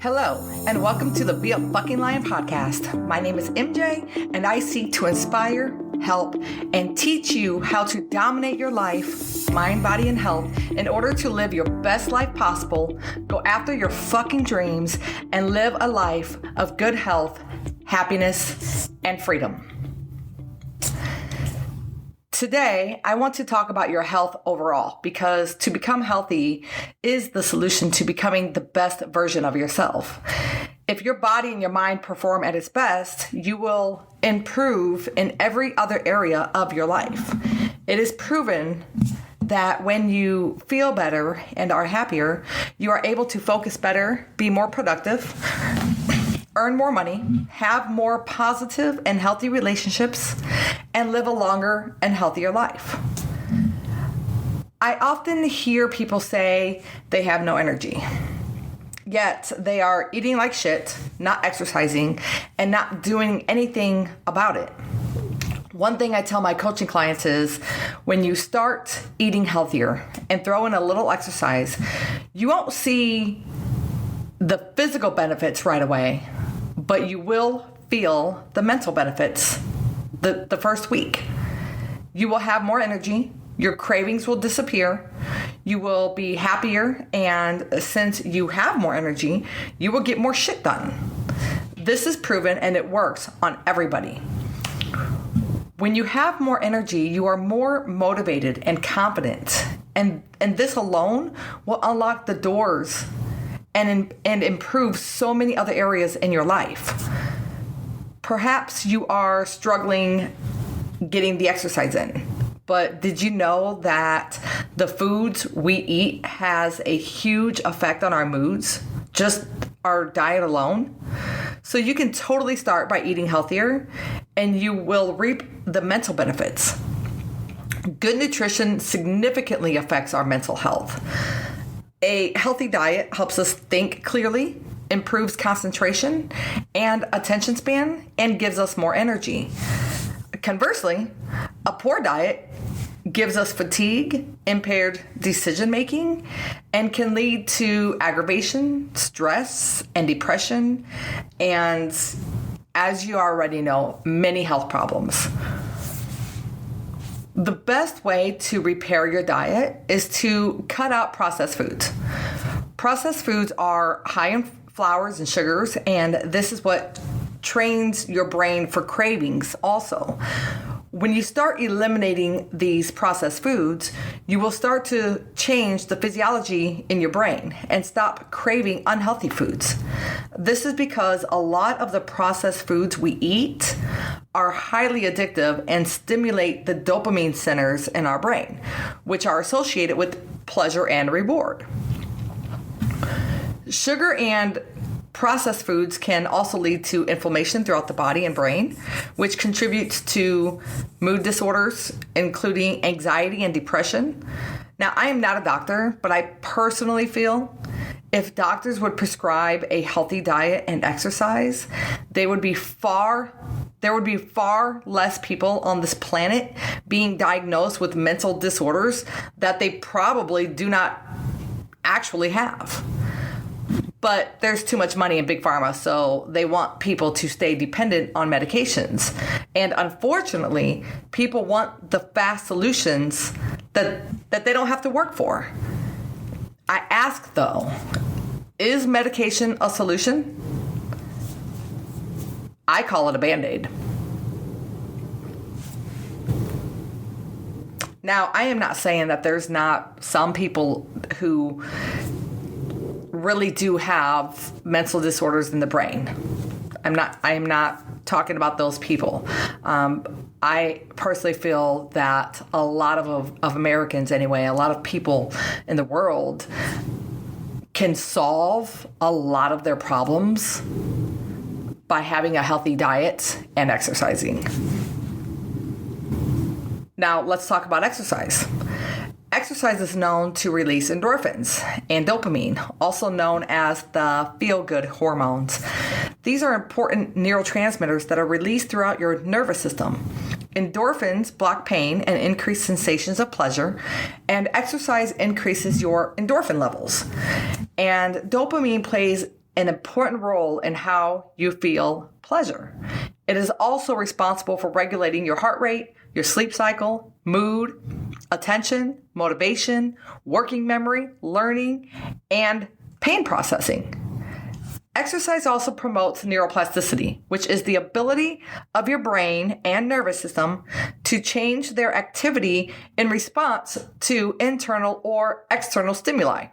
Hello, and welcome to the Be a Fucking Lion podcast. My name is MJ, and I seek to inspire, help, and teach you how to dominate your life, mind, body, and health in order to live your best life possible, go after your fucking dreams, and live a life of good health, happiness, and freedom. Today, I want to talk about your health overall because to become healthy is the solution to becoming the best version of yourself. If your body and your mind perform at its best, you will improve in every other area of your life. It is proven that when you feel better and are happier, you are able to focus better, be more productive, earn more money, have more positive and healthy relationships, and live a longer and healthier life. I often hear people say they have no energy, yet they are eating like shit, not exercising, and not doing anything about it. One thing I tell my coaching clients is when you start eating healthier and throw in a little exercise, you won't see the physical benefits right away, but you will feel the mental benefits the first week. You will have more energy, your cravings will disappear, you will be happier, and since you have more energy, you will get more shit done. This is proven and it works on everybody. When you have more energy, you are more motivated and confident, and this alone will unlock the doors and improve so many other areas in your life. Perhaps you are struggling getting the exercise in, but did you know that the foods we eat has a huge effect on our moods, just our diet alone? So you can totally start by eating healthier and you will reap the mental benefits. Good nutrition significantly affects our mental health. A healthy diet helps us think clearly, improves concentration and attention span, and gives us more energy. Conversely, a poor diet gives us fatigue, impaired decision making, and can lead to aggravation, stress, and depression, and as you already know, many health problems. The best way to repair your diet is to cut out processed foods. Processed foods are high in flours and sugars, and this is what trains your brain for cravings also. When you start eliminating these processed foods, you will start to change the physiology in your brain and stop craving unhealthy foods. This is because a lot of the processed foods we eat are highly addictive and stimulate the dopamine centers in our brain, which are associated with pleasure and reward. Sugar and processed foods can also lead to inflammation throughout the body and brain, which contributes to mood disorders, including anxiety and depression. Now, I am not a doctor, but I personally feel if doctors would prescribe a healthy diet and exercise, there would be far less people on this planet being diagnosed with mental disorders that they probably do not actually have. But there's too much money in Big Pharma, so they want people to stay dependent on medications. And unfortunately, people want the fast solutions that they don't have to work for. I ask though, is medication a solution? I call it a Band-Aid. Now, I am not saying that there's not some people who really do have mental disorders in the brain. I am not talking about those people. I personally feel that a lot of Americans anyway, a lot of people in the world can solve a lot of their problems by having a healthy diet and exercising. Now let's talk about exercise. Exercise is known to release endorphins and dopamine, also known as the feel-good hormones. These are important neurotransmitters that are released throughout your nervous system. Endorphins block pain and increase sensations of pleasure, and exercise increases your endorphin levels. And dopamine plays an important role in how you feel pleasure. It is also responsible for regulating your heart rate, your sleep cycle, mood, attention, motivation, working memory, learning, and pain processing. Exercise also promotes neuroplasticity, which is the ability of your brain and nervous system to change their activity in response to internal or external stimuli.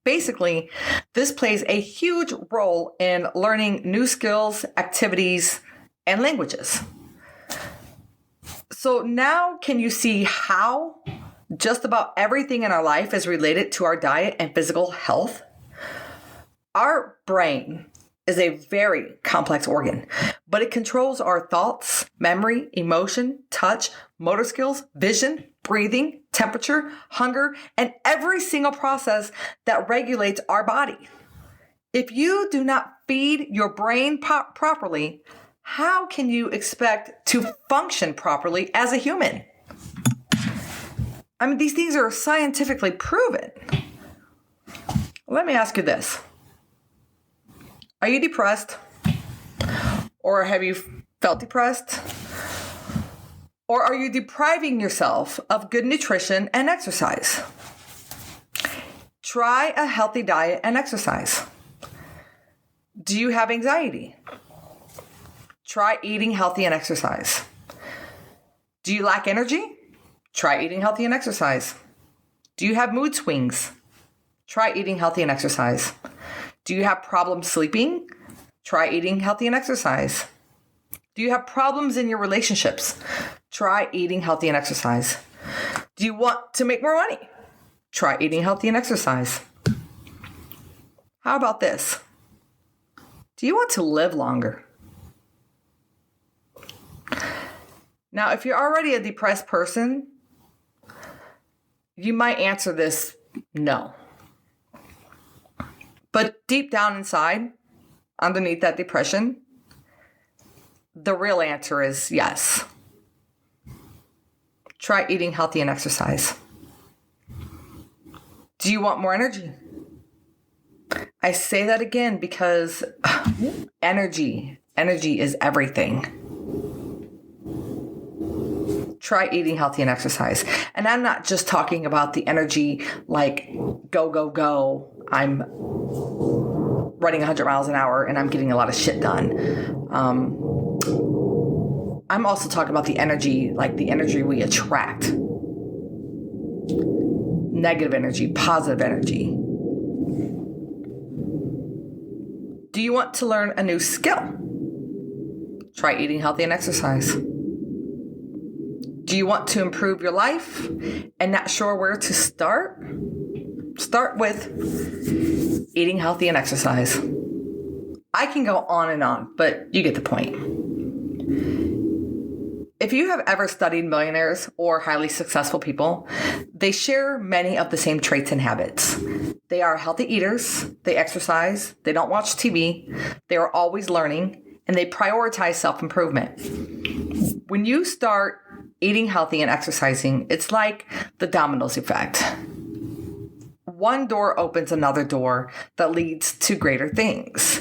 Basically, this plays a huge role in learning new skills, activities, and languages. So now can you see how just about everything in our life is related to our diet and physical health? Our brain is a very complex organ, but it controls our thoughts, memory, emotion, touch, motor skills, vision, breathing, temperature, hunger, and every single process that regulates our body. If you do not feed your brain properly, how can you expect to function properly as a human? I mean, these things are scientifically proven. Let me ask you this. Are you depressed? Or have you felt depressed? Or are you depriving yourself of good nutrition and exercise? Try a healthy diet and exercise. Do you have anxiety? Try eating healthy and exercise. Do you lack energy? Try eating healthy and exercise. Do you have mood swings? Try eating healthy and exercise. Do you have problems sleeping? Try eating healthy and exercise. Do you have problems in your relationships? Try eating healthy and exercise. Do you want to make more money? Try eating healthy and exercise. How about this? Do you want to live longer? Now, if you're already a depressed person, you might answer this no. But deep down inside, underneath that depression, the real answer is yes. Try eating healthy and exercise. Do you want more energy? I say that again because energy is everything. Try eating healthy and exercise. And I'm not just talking about the energy like go, go, go. I'm running 100 miles an hour and I'm getting a lot of shit done. I'm also talking about the energy, like the energy we attract. Negative energy, positive energy. Do you want to learn a new skill? Try eating healthy and exercise. Do you want to improve your life and not sure where to start? Start with eating healthy and exercise. I can go on and on, but you get the point. If you have ever studied millionaires or highly successful people, they share many of the same traits and habits. They are healthy eaters, they exercise, they don't watch TV, they are always learning, and they prioritize self-improvement. When you start eating healthy and exercising, it's like the dominoes effect. One door opens another door that leads to greater things.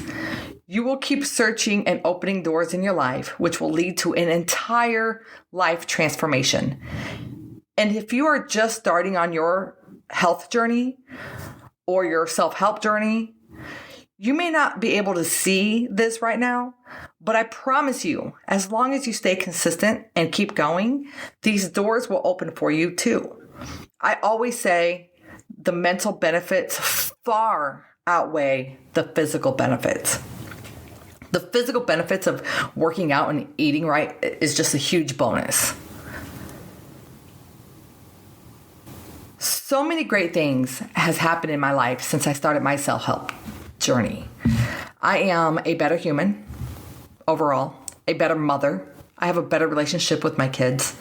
You will keep searching and opening doors in your life, which will lead to an entire life transformation. And if you are just starting on your health journey or your self-help journey, you may not be able to see this right now, but I promise you, as long as you stay consistent and keep going, these doors will open for you too. I always say the mental benefits far outweigh the physical benefits. The physical benefits of working out and eating right is just a huge bonus. So many great things has happened in my life since I started my self-help journey. I am a better human overall, a better mother. I have a better relationship with my kids,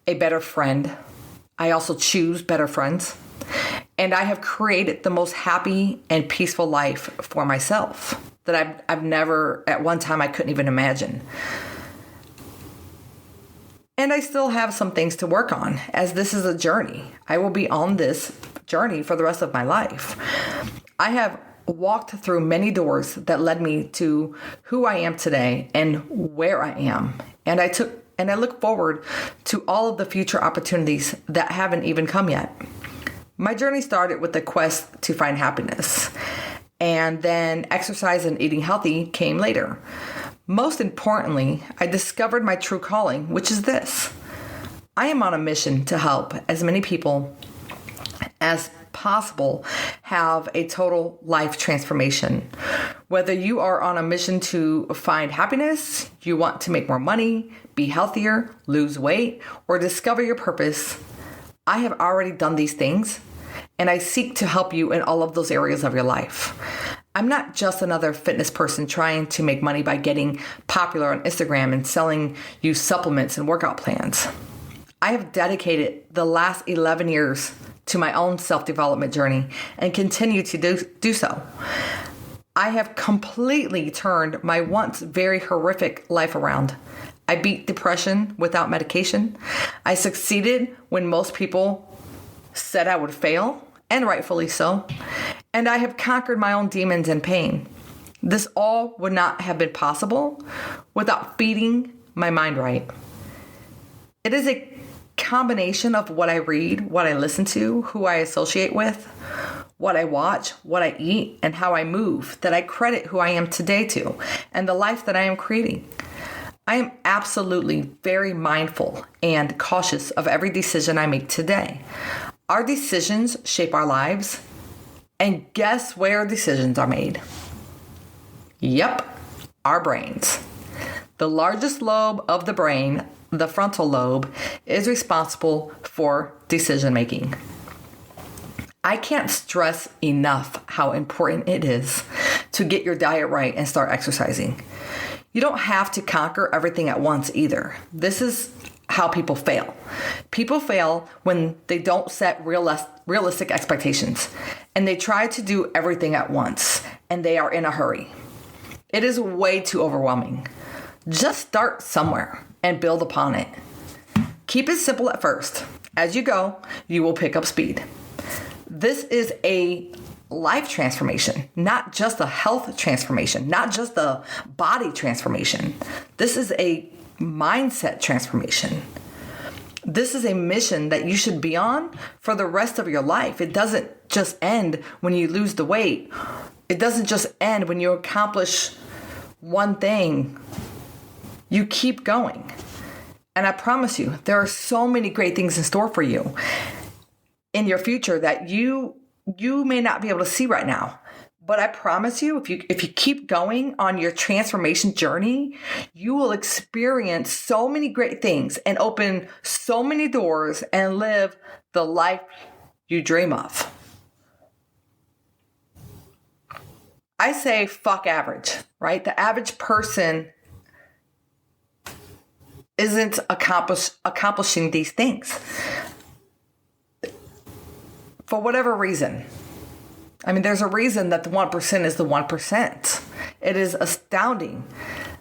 a better friend. I also choose better friends. And I have created the most happy and peaceful life for myself that I've never, at one time, I couldn't even imagine. And I still have some things to work on, as this is a journey. I will be on this journey for the rest of my life. I have walked through many doors that led me to who I am today and where I am. And I look forward to all of the future opportunities that haven't even come yet. My journey started with the quest to find happiness, and then exercise and eating healthy came later. Most importantly, I discovered my true calling, which is this. I am on a mission to help as many people as possible have a total life transformation. Whether you are on a mission to find happiness, you want to make more money, be healthier, lose weight, or discover your purpose, I have already done these things, and I seek to help you in all of those areas of your life. I'm not just another fitness person trying to make money by getting popular on Instagram and selling you supplements and workout plans. I have dedicated the last 11 years to my own self-development journey and continue to do so. I have completely turned my once very horrific life around. I beat depression without medication. I succeeded when most people said I would fail, and rightfully so. And I have conquered my own demons and pain. This all would not have been possible without feeding my mind right. It is a combination of what I read, what I listen to, who I associate with, what I watch, what I eat, and how I move that I credit who I am today to and the life that I am creating. I am absolutely very mindful and cautious of every decision I make today. Our decisions shape our lives, and guess where decisions are made? Yep, our brains. The largest lobe of the brain, the frontal lobe, is responsible for decision making. I can't stress enough how important it is to get your diet right and start exercising. You don't have to conquer everything at once either. This is how people fail. People fail when they don't set realistic expectations and they try to do everything at once and they are in a hurry. It is way too overwhelming. Just start somewhere and build upon it. Keep it simple at first. As you go, you will pick up speed. This is a life transformation, not just a health transformation, not just a body transformation. This is a mindset transformation. This is a mission that you should be on for the rest of your life. It doesn't just end when you lose the weight. It doesn't just end when you accomplish one thing. You keep going. And I promise you, there are so many great things in store for you in your future that you may not be able to see right now. But I promise you, if you keep going on your transformation journey, you will experience so many great things and open so many doors and live the life you dream of. I say fuck average, right? The average person isn't accomplishing these things for whatever reason. I mean, there's a reason that the 1% is the 1%. It is astounding.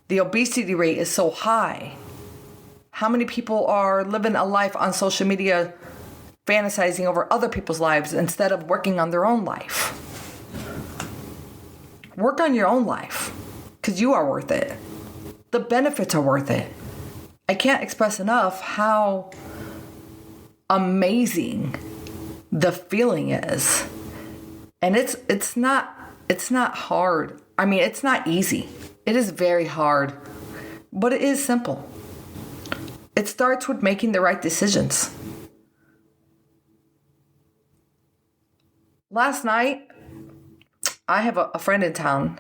The obesity rate is so high. How many people are living a life on social media fantasizing over other people's lives instead of working on their own life? Work on your own life because you are worth it. The benefits are worth it. I can't express enough how amazing the feeling is. And it's not hard. I mean, it's not easy. It is very hard, but it is simple. It starts with making the right decisions. Last night, I have a friend in town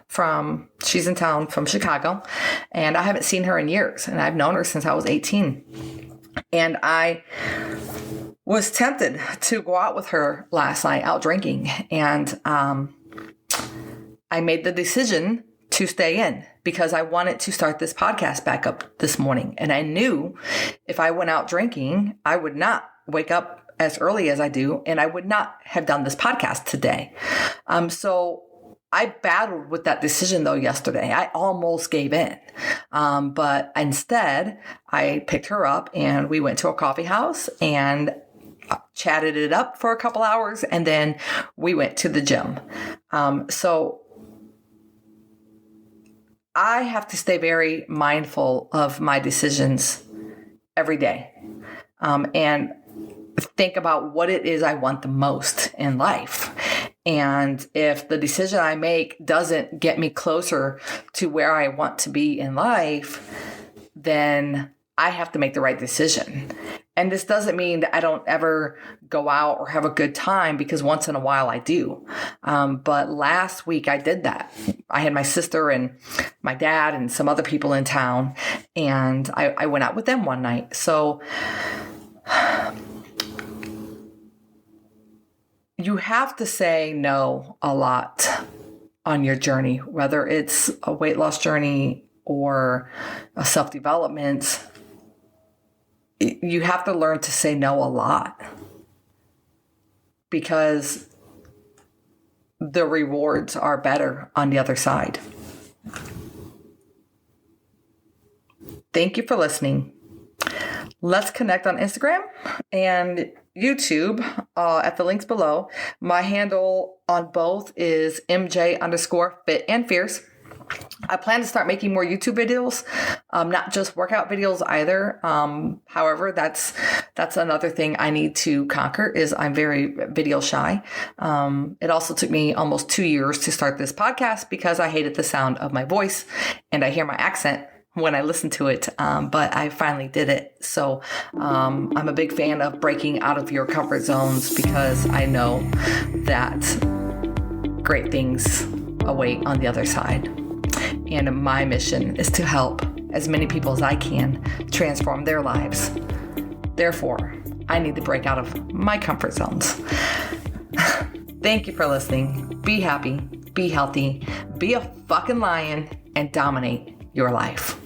she's in town from Chicago, and I haven't seen her in years, and I've known her since I was 18. And I was tempted to go out with her last night out drinking. And I made the decision to stay in because I wanted to start this podcast back up this morning. And I knew if I went out drinking, I would not wake up as early as I do, and I would not have done this podcast today. So I battled with that decision though yesterday. I almost gave in. But instead, I picked her up and we went to a coffee house and chatted it up for a couple hours, and then we went to the gym. So I have to stay very mindful of my decisions every day, and think about what it is I want the most in life. And if the decision I make doesn't get me closer to where I want to be in life, then I have to make the right decision. And this doesn't mean that I don't ever go out or have a good time, because once in a while I do. But last week I did that. I had my sister and my dad and some other people in town, and I went out with them one night. So you have to say no a lot on your journey, whether it's a weight loss journey or a self-development. You have to learn to say no a lot, because the rewards are better on the other side. Thank you for listening. Let's connect on Instagram and YouTube at the links below. My handle on both is MJ_fit and fierce. I plan to start making more YouTube videos, not just workout videos either. However, that's another thing I need to conquer, is I'm very video shy. It also took me almost 2 years to start this podcast, because I hated the sound of my voice and I hear my accent when I listen to it, but I finally did it. So I'm a big fan of breaking out of your comfort zones, because I know that great things await on the other side. And my mission is to help as many people as I can transform their lives. Therefore, I need to break out of my comfort zones. Thank you for listening. Be happy, be healthy, be a fucking lion, and dominate your life.